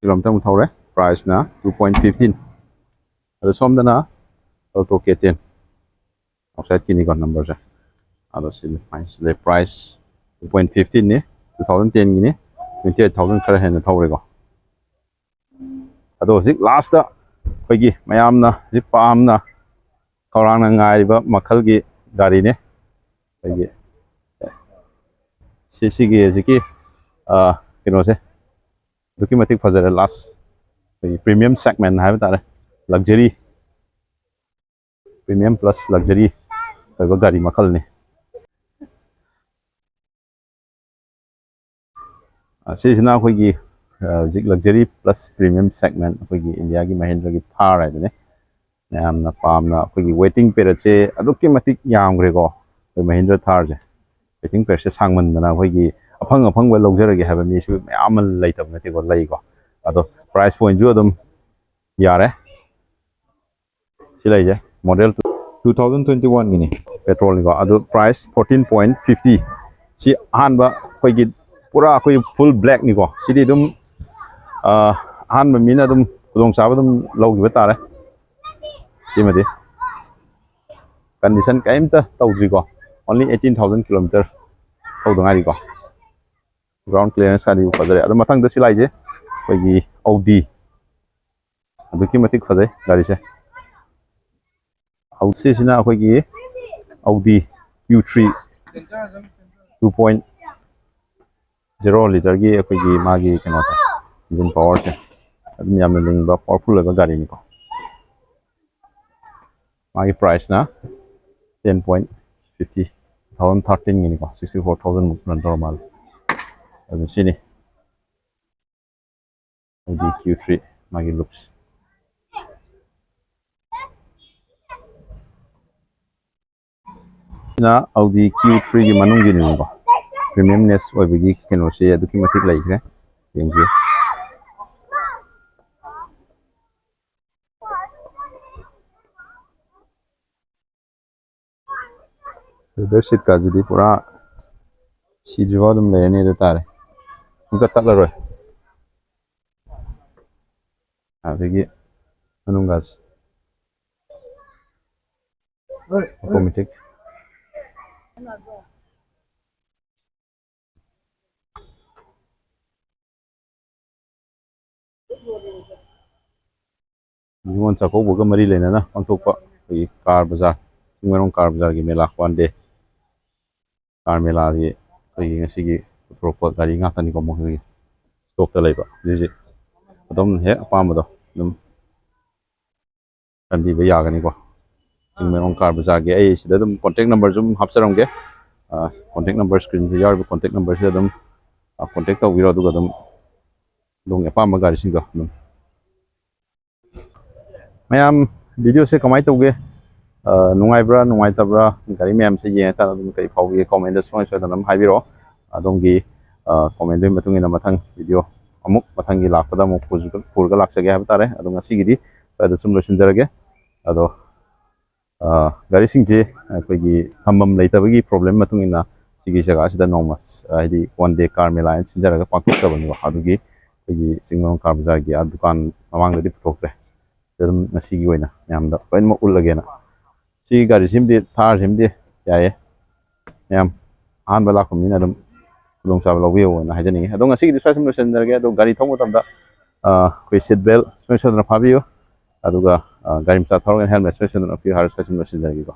ꯀꯤꯂꯣꯃꯤꯇꯔ ꯃꯨꯛ ꯊꯧꯔꯦ ꯄ꯭ꯔꯥꯏꯁꯅ 2.15 ꯑꯗꯣ ꯁꯣꯝꯗꯅ ꯑꯜꯇꯣ K10 ꯑꯥꯎꯠꯁꯥꯏꯠꯀꯤꯅꯤꯀꯣ ꯅꯝꯕꯔꯁꯦ ꯑꯗꯣ ꯁꯤꯗ ꯄ꯭ꯔꯥꯏꯁ 2.15ꯅꯤ 2010ꯒꯤꯅꯤ 28,000 ꯈꯔ ꯍꯦꯟꯅ ꯊꯧꯔꯦꯀꯣ ꯑꯗꯣ ꯍꯧꯖꯤꯛ ꯂꯥꯁꯇ ꯑꯩꯈꯣꯏꯒꯤ ꯃꯌꯥꯝꯅ ꯍꯧꯖꯤꯛ ꯄꯥꯝꯅ ꯈꯧꯔꯥꯡꯅ ꯉꯥꯏꯔꯤꯕ ꯃꯈꯜꯒꯤ ꯒꯥꯔꯤꯅꯦ ꯑꯩꯈꯣꯏꯒꯤ ꯁꯤꯒꯤ ꯍꯧꯖꯤꯛꯀꯤ ꯀꯩꯅꯣꯁꯦ ꯑꯗꯨꯛꯀꯤ ꯃꯇꯤꯛ ꯐꯖꯔꯦ ꯂꯥꯁ ꯑꯩꯈꯣꯏꯒꯤ ꯄ꯭ꯔꯤꯃꯤꯌꯝ ꯁꯦꯒꯃꯦꯟ ꯍꯥꯏꯕ ꯇꯥꯔꯦ ꯂꯛꯖꯔꯤ ꯄ꯭ꯔꯤꯃꯤꯌꯝ ꯄ꯭ꯂꯁ ꯂꯛꯖꯔꯤ ꯑꯣꯏꯕ ꯒꯥꯔꯤ ꯃꯈꯜꯅꯤ ꯁꯤꯁꯤꯅ ꯑꯩꯈꯣꯏꯒꯤ ꯍꯧꯖꯤꯛ ꯂꯛꯖꯔꯤ ꯄ꯭ꯂꯁ ꯄ꯭ꯔꯤꯃꯤꯌꯝ ꯁꯦꯒꯃꯦꯟ ꯑꯩꯈꯣꯏꯒꯤ ꯏꯟꯗꯤꯌꯥꯒꯤ ꯃꯍꯦꯟꯗ꯭ꯔꯒꯤ ꯊꯥꯔ ꯍꯥꯏꯗꯨꯅꯤ ꯌꯥꯝꯅ ꯄꯥꯝꯅ ꯑꯩꯈꯣꯏꯒꯤ ꯋꯦꯇꯤꯡ ꯄꯦꯔꯠꯁꯦ ꯑꯗꯨꯛꯀꯤ ꯃꯇꯤꯛ ꯌꯥꯝꯈ꯭ꯔꯦꯀꯣ ꯑꯩꯈꯣꯏ ꯃꯍꯤꯟꯗ꯭ꯔ ꯊꯥꯔꯁꯦ ꯋꯦꯇꯤꯡ ꯄꯦꯔꯠꯁꯦ ꯁꯥꯡꯃꯟꯗꯅ ꯑꯩꯈꯣꯏꯒꯤ ꯑꯐꯪꯕ ꯂꯧꯖꯔꯒꯦ ꯍꯥꯏꯕ ꯃꯤꯁꯨ ꯃꯌꯥꯝ ꯑꯃ ꯂꯩꯇꯕ ꯅꯠꯇꯦꯀꯣ ꯂꯩꯀꯣ ꯑꯗꯣ ꯄ꯭ꯔꯥꯏꯁ ꯄꯣꯏꯟꯁꯨ ꯑꯗꯨꯝ ꯌꯥꯔꯦ ꯁꯤ ꯂꯩꯁꯦ ꯃꯣꯗꯦꯜ 2021ꯒꯤꯅꯤ ꯄꯦꯇ꯭ꯔꯣꯜꯅꯤꯀꯣ ꯑꯗꯨ ꯄ꯭ꯔꯥꯏꯁ 14.50 ꯁꯤ ꯑꯍꯥꯟꯕ ꯑꯩꯈꯣꯏꯒꯤ ꯄꯨꯔꯥ ꯑꯩꯈꯣꯏ ꯐꯨꯜ ꯕ꯭ꯂꯦꯛꯅꯤꯀꯣ ꯁꯤꯗꯤ ꯑꯗꯨꯝ ꯑꯍꯥꯟꯕ ꯃꯤꯅ ꯑꯗꯨꯝ ꯈꯨꯗꯣꯡꯆꯥꯕ ꯑꯗꯨꯝ ꯂꯧꯈꯤꯕ ꯇꯥꯔꯦ ꯁꯤꯃꯗꯤ ꯀꯟꯗꯤꯁꯟ ꯀꯔꯤꯝꯇ ꯇꯧꯗ꯭ꯔꯤꯀꯣ ꯑꯣꯟꯂꯤ 18,000 ꯀꯤꯂꯣꯃꯤꯇꯔ ꯊꯧꯗ ꯉꯥꯏꯔꯤꯀꯣ ꯒ꯭ꯔꯥꯎꯟ ꯀ꯭ꯂꯤꯌꯔꯦꯟꯁ ꯀꯥꯗꯤ ꯐꯖꯔꯦ ꯑꯗꯣ ꯃꯊꯪꯗ ꯁꯤ ꯂꯥꯛꯏꯁꯦ ꯑꯩꯈꯣꯏꯒꯤ ꯑꯧꯗꯤ ꯑꯗꯨꯛꯀꯤ ꯃꯇꯤꯛ ꯐꯖꯩ ꯒꯥꯔꯤꯁꯦ ꯁꯤꯁꯤꯅ ꯑꯩꯈꯣꯏꯒꯤ ꯑꯧꯗꯤ Q3 2.0 ꯂꯤꯇꯔꯒꯤ ꯑꯩꯈꯣꯏꯒꯤ ꯃꯥꯒꯤ ꯀꯩꯅꯣꯁꯦ ꯏꯟꯖꯤꯟ ꯄꯋꯥꯔꯁꯦ ꯑꯗꯨꯝ ꯌꯥꯝꯅ ꯂꯤꯡꯕ ꯄꯋꯥꯔꯐꯨꯜ ꯑꯣꯏꯕ ꯒꯥꯔꯤꯅꯤꯀꯣ ꯃꯥꯒꯤ ꯄ꯭ꯔꯥꯏꯁꯅ 10.50 2013ꯒꯤꯅꯤꯀꯣ 64,000 ꯃꯨꯛ ꯔꯟ ꯇꯧꯔ ꯃꯥꯜꯂꯦ ꯑꯗꯨ ꯁꯤꯅꯤ ꯑꯧꯗꯤ Q3 ꯃꯥꯒꯤ ꯂꯨꯛꯁ ꯁꯤꯅ ꯑꯧꯗꯤ Q3ꯒꯤ ꯃꯅꯨꯡꯒꯤꯅꯤꯀꯣ ꯄ꯭ꯔꯤꯃꯤꯌꯝꯅꯦꯁ ꯑꯣꯏꯕꯒꯤ ꯀꯩꯅꯣꯁꯦ ꯑꯗꯨꯛꯀꯤ ꯃꯇꯤꯛ ꯂꯩꯈ꯭ꯔꯦ ꯌꯦꯡꯕꯤꯌꯨ ꯂꯦꯗꯔ ꯁꯤꯠꯀꯥꯁꯤꯗꯤ ꯄꯨꯔꯥ ꯁꯤꯗ꯭ꯔꯤꯐꯥꯎ ꯑꯗꯨꯝ ꯂꯩꯔꯅꯤ ꯑꯗꯨ ꯇꯥꯔꯦ ꯁꯨꯡꯇꯠ ꯇꯠꯂꯔꯣꯏ ꯑꯗꯒꯤ ꯃꯅꯨꯡꯒꯥꯁꯤ ꯑꯣꯇꯣꯃꯦꯇꯤꯛ ꯅꯤꯉꯣꯜ ꯆꯥꯛꯀꯧꯕꯒ ꯃꯔꯤ ꯂꯩꯅꯅ ꯄꯥꯡꯊꯣꯛꯄ ꯑꯩꯈꯣꯏꯒꯤ ꯀꯥꯔ ꯕꯖꯥꯔ ꯆꯤꯡꯃꯩꯔꯣꯡ ꯀꯥꯔ ꯕꯖꯥꯔꯒꯤ ꯃꯦꯂꯥ 1 ꯗꯦ ꯀꯥꯔ ꯃꯦꯂꯥꯒꯤ ꯑꯩꯈꯣꯏꯒꯤ ꯉꯁꯤꯒꯤ ꯄꯨꯊꯣꯔꯛꯄ ꯒꯥꯔꯤ ꯉꯥꯛꯇꯅꯤꯀꯣ ꯃꯈꯣꯏꯒꯤ ꯁ꯭ꯇꯣꯛꯇ ꯂꯩꯕ ꯍꯧꯖꯤꯛ ꯑꯗꯨꯝ ꯍꯦꯛ ꯑꯄꯥꯝꯕꯗꯣ ꯑꯗꯨꯝ ꯈꯟꯕꯤꯕ ꯌꯥꯒꯅꯤꯀꯣ ꯆꯤꯡꯃꯩꯔꯣꯡ ꯀꯥꯔ ꯕꯖꯥꯔꯒꯤ ꯑꯩ ꯁꯤꯗ ꯑꯗꯨꯝ ꯀꯣꯟꯇꯦꯛ ꯅꯝꯕꯔꯁꯨ ꯑꯗꯨꯝ ꯍꯥꯞꯆꯔꯝꯒꯦ ꯀꯣꯟꯇꯦꯛ ꯅꯝꯕꯔ ꯁ꯭ꯀ꯭ꯔꯤꯟꯁꯤꯗ ꯌꯥꯎꯔꯤꯕ ꯀꯣꯟꯇꯦꯛ ꯅꯝꯕꯔꯁꯤꯗ ꯑꯗꯨꯝ ꯀꯣꯟꯇꯦꯛ ꯇꯧꯕꯤꯔꯣ ꯑꯗꯨꯒ ꯑꯗꯨꯝ ꯑꯗꯣꯝꯒꯤ ꯑꯄꯥꯝꯕ ꯒꯥꯔꯤꯁꯤꯡꯗꯣ ꯑꯗꯨꯝ ꯃꯌꯥꯝ ꯚꯤꯗꯤꯑꯣꯁꯦ ꯀꯃꯥꯏꯅ ꯇꯧꯒꯦ ꯅꯨꯡꯉꯥꯏꯕ꯭ꯔꯥ ꯅꯨꯡꯉꯥꯏꯇꯕ꯭ꯔꯥ ꯒꯥꯔꯤ ꯃꯌꯥꯝꯁꯦ ꯌꯦꯡꯉꯀꯥꯟꯗ ꯑꯗꯨꯝ ꯀꯔꯤ ꯐꯥꯎꯕꯤꯒꯦ ꯀꯣꯃꯦꯟꯗ ꯁꯨꯡꯁꯣꯏ ꯁꯣꯏꯗꯅ ꯑꯗꯨꯝ ꯍꯥꯏꯕꯤꯔꯛꯑꯣ ꯑꯗꯣꯝꯒꯤ ꯀꯣꯃꯦꯟꯗꯨꯒꯤ ꯃꯇꯨꯡ ꯏꯟꯅ ꯃꯊꯪ ꯚꯤꯗꯤꯑꯣ ꯑꯃꯨꯛ ꯃꯊꯪꯒꯤ ꯂꯥꯛꯄꯗ ꯑꯃꯨꯛ ꯄꯨꯔꯒ ꯂꯥꯛꯆꯒꯦ ꯍꯥꯏꯕ ꯇꯥꯔꯦ ꯑꯗꯣ ꯉꯁꯤꯒꯤꯗꯤ ꯁ꯭ꯋꯥꯏꯗ ꯁꯨꯝ ꯂꯣꯏꯁꯤꯟꯖꯔꯒꯦ ꯑꯗꯣ ꯒꯥꯔꯤꯁꯤꯡꯁꯦ ꯑꯩꯈꯣꯏꯒꯤ ꯊꯝꯐꯝ ꯂꯩꯇꯕꯒꯤ ꯄ꯭ꯔꯣꯕ꯭ꯂꯦꯝ ꯃꯇꯨꯡ ꯏꯟꯅ ꯁꯤꯒꯤ ꯖꯒꯥꯁꯤꯗ ꯅꯣꯡꯃ ꯍꯥꯏꯗꯤ 1 ꯗꯦ ꯀꯥꯔ ꯃꯦꯂꯥ ꯍꯥꯏꯅ ꯁꯤꯟꯖꯔꯒ ꯄꯥꯡꯊꯣꯛꯆꯕꯅꯦꯕ ꯑꯗꯨꯒꯤ ꯑꯩꯈꯣꯏꯒꯤ ꯆꯤꯡꯃꯩꯔꯣꯡ ꯀꯥꯔ ꯕꯖꯥꯔꯒꯤ ꯗꯨꯀꯥꯟ ꯃꯃꯥꯡꯗꯗꯤ ꯄꯨꯊꯣꯛꯇ꯭ꯔꯦ ꯑꯗꯨꯝ ꯉꯁꯤꯒꯤ ꯑꯣꯏꯅ ꯃꯌꯥꯝꯗ ꯂꯣꯏꯅꯃꯛ ꯎꯠꯂꯒꯦꯅ ꯁꯤ ꯒꯥꯔꯤꯁꯤꯃꯗꯤ ꯊꯥꯔꯁꯤꯃꯗꯤ ꯌꯥꯏꯌꯦ ꯃꯌꯥꯝ ꯑꯍꯥꯟꯕ ꯂꯥꯛꯄ ꯃꯤꯅ ꯑꯗꯨꯝ ꯈꯨꯗꯣꯡꯆꯥꯕ ꯂꯧꯕꯤꯌꯣꯅ ꯍꯥꯏꯖꯅꯤꯡꯉꯤ ꯑꯗꯣ ꯉꯁꯤꯒꯤꯗꯤ ꯁ꯭ꯋꯥꯏ ꯁꯨꯝ ꯂꯣꯏꯁꯤꯟꯖꯔꯒꯦ ꯑꯗꯣ ꯒꯥꯔꯤ ꯊꯧꯕ ꯃꯇꯝꯗ ꯑꯩꯈꯣꯏ ꯁꯤꯠ ꯕꯦꯜ ꯁꯣꯏꯗꯅ ꯐꯥꯕꯤꯌꯨ ꯑꯗꯨꯒ ꯒꯥꯔꯤ ꯃꯆꯥ ꯊꯧꯔꯒ ꯍꯦꯜꯃꯦꯠ ꯁꯣꯏꯗꯅ ꯎꯞꯄꯤꯌꯨ ꯍꯥꯏꯔ ꯁ꯭ꯋꯥꯏ ꯁꯨꯝ ꯂꯣꯏꯁꯤꯟꯖꯔꯒꯦꯀꯣ